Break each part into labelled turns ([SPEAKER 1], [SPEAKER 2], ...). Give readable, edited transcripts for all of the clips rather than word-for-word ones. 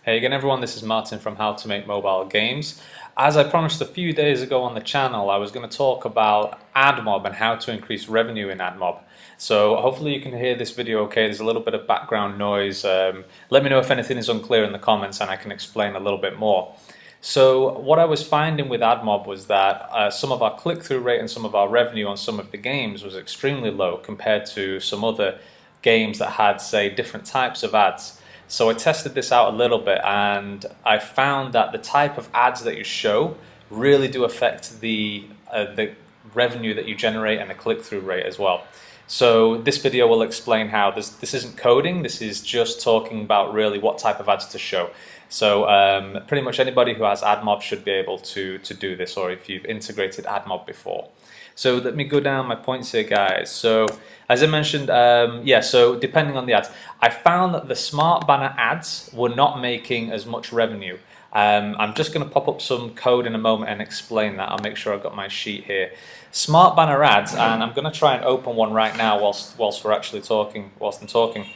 [SPEAKER 1] Hey again everyone, this is Martin from How to Make Mobile Games. As I promised a few days ago on the channel, I was going to talk about Admob and how to increase revenue in Admob. So hopefully you can hear this video okay. There's a little bit of background noise. Let me know if anything is unclear in the comments and I can explain a little bit more. So what I was finding with Admob was that some of our click-through rate and some of our revenue on some of the games was extremely low compared to some other games that had, say, different types of ads. So I tested this out a little bit and I found that the type of ads that you show really do affect the revenue that you generate and the click-through rate as well. So this video will explain how this isn't coding, this is just talking about really what type of ads to show. So pretty much anybody who has Admob should be able to do this, or if you've integrated Admob before. So let me go down my points here, guys. So as I mentioned, so depending on the ads, I found that the smart banner ads were not making as much revenue. I'm just going to pop up some code in a moment and explain that. I'll make sure I've got my sheet here. Smart banner ads, and I'm going to try and open one right now whilst we're actually talking, whilst I'm talking.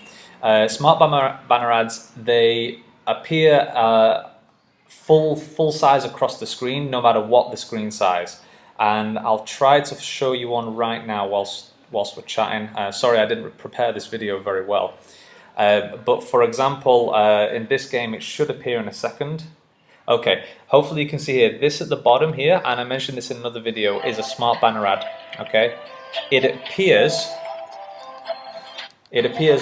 [SPEAKER 1] Smart banner ads, they appear full size across the screen, no matter what the screen size. And I'll try to show you one right now whilst we're chatting. Sorry, I didn't prepare this video very well. But for example, in this game, it should appear in a second. Okay, hopefully you can see here, this at the bottom here, and I mentioned this in another video, is a smart banner ad, okay? It appears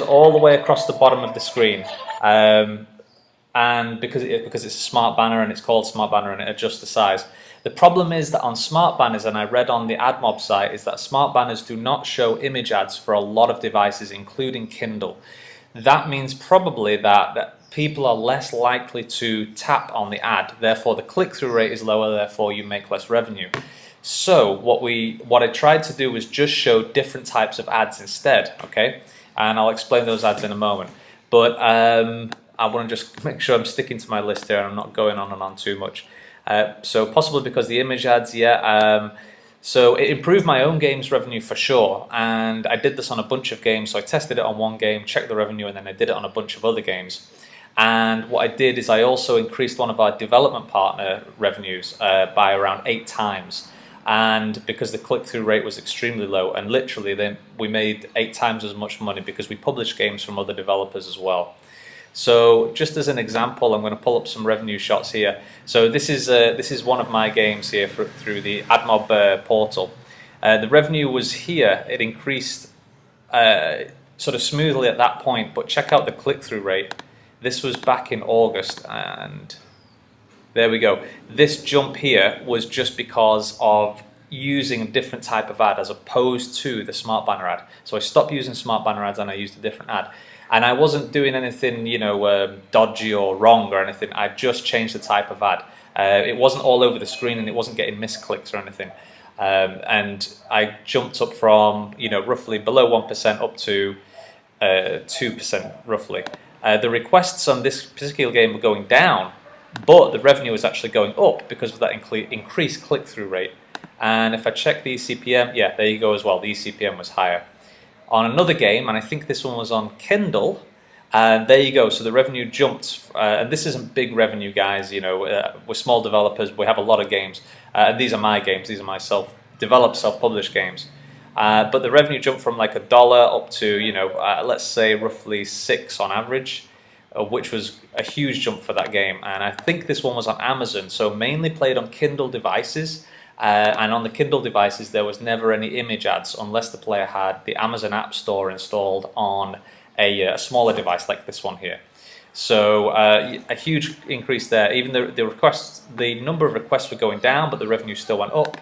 [SPEAKER 1] all the way across the bottom of the screen. And because it's a smart banner and it's called smart banner and it adjusts the size. The problem is that on smart banners, and I read on the Admob site, is that smart banners do not show image ads for a lot of devices, including Kindle. That means probably that people are less likely to tap on the ad, therefore the click-through rate is lower, therefore you make less revenue. So what I tried to do was just show different types of ads instead, okay? And I'll explain those ads in a moment. But I want to just make sure I'm sticking to my list here and I'm not going on and on too much. So possibly because the image ads, so it improved my own game's revenue for sure, and I did this on a bunch of games. So I tested it on one game, checked the revenue, and then I did it on a bunch of other games. And what I did is I also increased one of our development partner revenues by around 8 times. And because the click-through rate was extremely low, and literally then we made 8 times as much money because we published games from other developers as well. So just as an example, I'm going to pull up some revenue shots here. So this is one of my games here through the Admob portal. The revenue was here. It increased sort of smoothly at that point, but check out the click-through rate. This was back in August, and there we go. This jump here was just because of using a different type of ad as opposed to the smart banner ad. So I stopped using smart banner ads and I used a different ad. And I wasn't doing anything, dodgy or wrong or anything. I just changed the type of ad. It wasn't all over the screen and it wasn't getting misclicks or anything. And I jumped up from, roughly below 1% up to 2% roughly. The requests on this particular game were going down, but the revenue was actually going up because of that increased click-through rate. And if I check the eCPM, yeah, there you go as well. The eCPM was higher. On another game, and I think this one was on Kindle, and there you go. So the revenue jumped, and this isn't big revenue, guys. We're small developers. We have a lot of games, and these are my games. These are my self-developed, self-published games. But the revenue jumped from like $1 up to let's say roughly 6 on average, which was a huge jump for that game. And I think this one was on Amazon, so mainly played on Kindle devices. And on the Kindle devices, there was never any image ads unless the player had the Amazon App Store installed on a smaller device like this one here. So a huge increase there. Even the number of requests were going down, but the revenue still went up.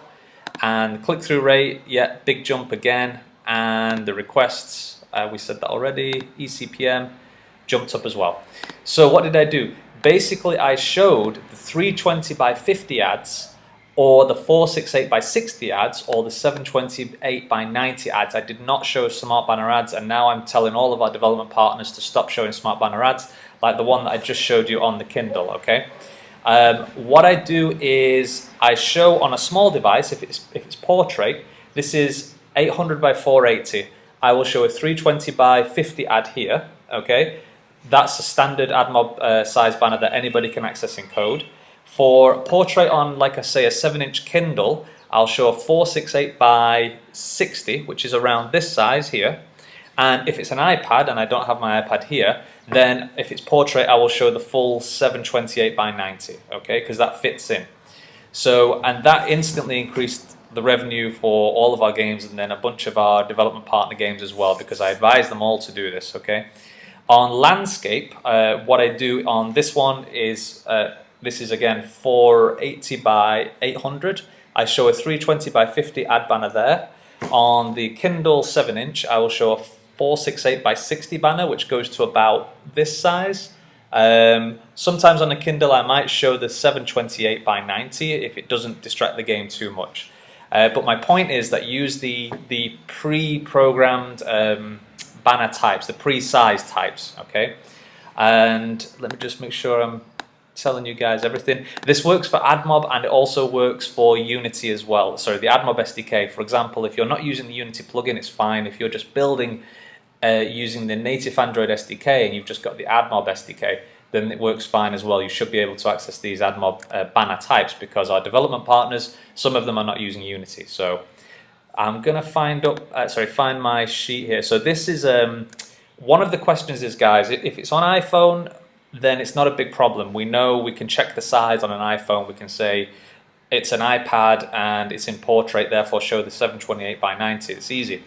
[SPEAKER 1] And the click-through rate, yeah, big jump again. And the requests, we said that already, eCPM jumped up as well. So what did I do? Basically, I showed the 320 by 50 ads, or the 468 by 60 ads, or the 728 by 90 ads. I did not show smart banner ads, and now I'm telling all of our development partners to stop showing smart banner ads, like the one that I just showed you on the Kindle, okay? What I do is I show on a small device, if it's portrait, this is 800 by 480. I will show a 320 by 50 ad here, okay? That's a standard Admob size banner that anybody can access in code. For portrait on, like I say, a 7-inch Kindle, I'll show a 468 by 60, which is around this size here. And if it's an iPad, and I don't have my iPad here, then if it's portrait, I will show the full 728 by 90, okay, because that fits in. So, and that instantly increased the revenue for all of our games and then a bunch of our development partner games as well, because I advise them all to do this, okay. On landscape, what I do on this one is, this is again 480 by 800. I show a 320 by 50 ad banner there. On the Kindle 7-inch, I will show a 468 by 60 banner, which goes to about this size. Sometimes on a Kindle, I might show the 728 by 90 if it doesn't distract the game too much. But my point is that use the pre-programmed banner types, the pre-size types, okay? And let me just make sure I'm telling you guys everything. This works for Admob and it also works for Unity as well. Sorry, the Admob SDK. For example, if you're not using the Unity plugin, it's fine. If you're just building using the native Android SDK and you've just got the Admob SDK, then it works fine as well. You should be able to access these Admob banner types because our development partners, some of them are not using Unity. So I'm gonna find my sheet here. So this is one of the questions is, guys, if it's on iPhone, then it's not a big problem. We know we can check the size on an iPhone. We can say it's an iPad and it's in portrait, therefore show the 728 by 90. It's easy.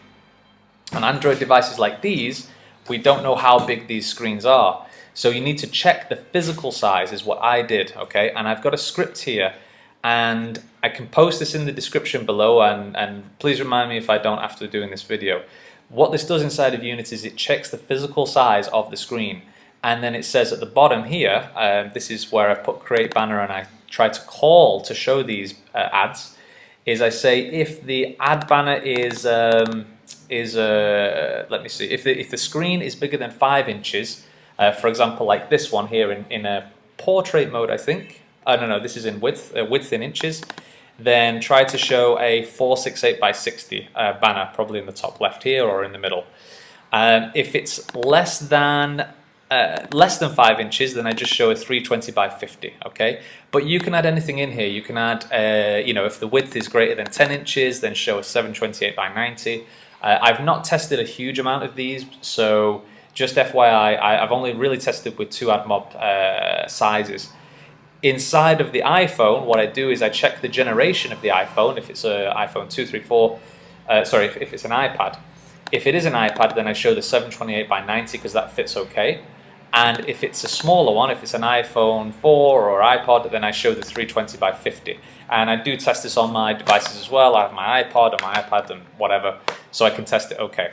[SPEAKER 1] On Android devices like these, we don't know how big these screens are. So you need to check the physical size is what I did, okay? And I've got a script here and I can post this in the description below and please remind me if I don't after doing this video. What this does inside of Unity is it checks the physical size of the screen. And then it says at the bottom here, this is where I've put create banner and I try to call to show these ads, is I say if the ad banner is let me see, if the screen is bigger than 5 inches, for example like this one here in a portrait mode I think, no, this is in width in inches, then try to show a 468 by 60 banner, probably in the top left here or in the middle. If it's less than 5 inches, then I just show a 320 by 50, okay? But you can add anything in here. You can add, you know, if the width is greater than 10 inches, then show a 728 by 90. I've not tested a huge amount of these, so just FYI, I've only really tested with 2 Admob sizes. Inside of the iPhone, what I do is I check the generation of the iPhone, if it's an iPhone 2, 3, 4, sorry, if it's an iPad. If it is an iPad, then I show the 728 by 90 because that fits okay. And if it's a smaller one, if it's an iPhone 4 or iPod, then I show the 320 by 50. And I do test this on my devices as well. I have my iPod or my iPad and whatever, so I can test it okay.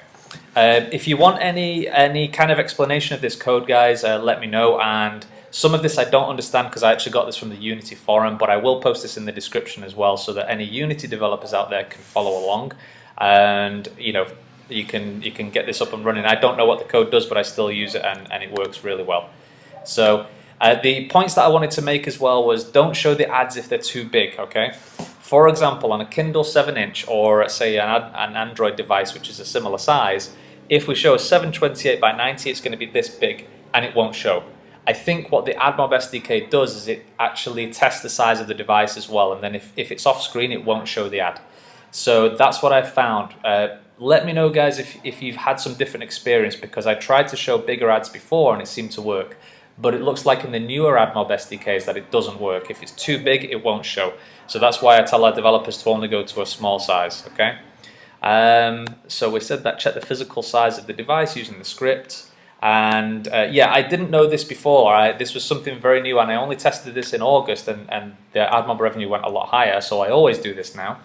[SPEAKER 1] If you want any kind of explanation of this code, guys, let me know. And some of this I don't understand because I actually got this from the Unity forum, but I will post this in the description as well so that any Unity developers out there can follow along. And, you know, you can get this up and running. I don't know what the code does, but I still use it and it works really well. So the points that I wanted to make as well was don't show the ads if they're too big, okay? For example, on a Kindle 7-inch or say an Android device which is a similar size, if we show a 728 by 90, it's going to be this big and it won't show. I think what the Admob SDK does is it actually tests the size of the device as well, and then if it's off screen, it won't show the ad. So that's what I found. Let me know, guys, if you've had some different experience, because I tried to show bigger ads before and it seemed to work, but it looks like in the newer Admob SDKs that it doesn't work. If it's too big, it won't show. So that's why I tell our developers to only go to a small size, okay? So we said that check the physical size of the device using the script. And yeah, I didn't know this before. This was something very new and I only tested this in August and the Admob revenue went a lot higher, so I always do this now.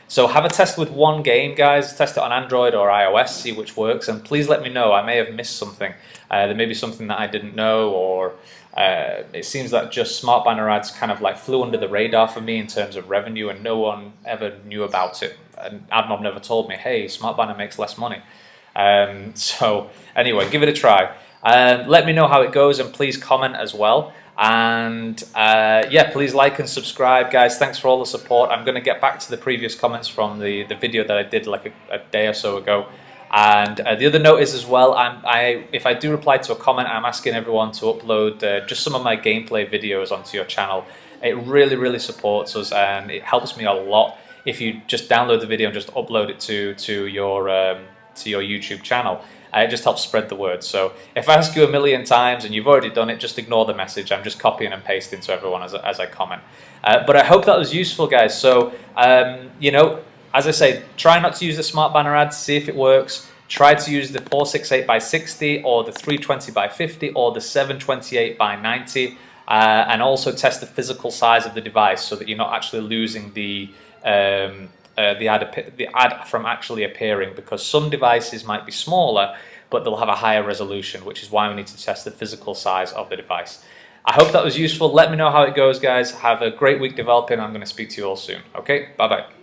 [SPEAKER 1] So have a test with one game, guys. Test it on Android or iOS, see which works, and please let me know. I may have missed something. There may be something that I didn't know, or it seems that just smart banner ads kind of like flew under the radar for me in terms of revenue, and no one ever knew about it. And Admob never told me, hey, smart banner makes less money. So anyway, give it a try. Let me know how it goes, and please comment as well. And yeah, please like and subscribe, guys. Thanks for all the support. I'm going to get back to the previous comments from the video that I did like a day or so ago. And the other note is as well, if I do reply to a comment, I'm asking everyone to upload just some of my gameplay videos onto your channel. It really, really supports us, and it helps me a lot if you just download the video and just upload it to your YouTube channel. It just helps spread the word. So if I ask you a million times and you've already done it, just ignore the message. I'm just copying and pasting to everyone as I comment. But I hope that was useful, guys. So, you know, as I say, try not to use the smart banner ads, see if it works. Try to use the 468 by 60 or the 320 by 50 or the 728 by 90. And also test the physical size of the device so that you're not actually losing the ad from actually appearing, because some devices might be smaller but they'll have a higher resolution, which is why we need to test the physical size of the device. I hope that was useful. Let me know how it goes, guys. Have a great week developing. I'm going to speak to you all soon. Okay, bye bye.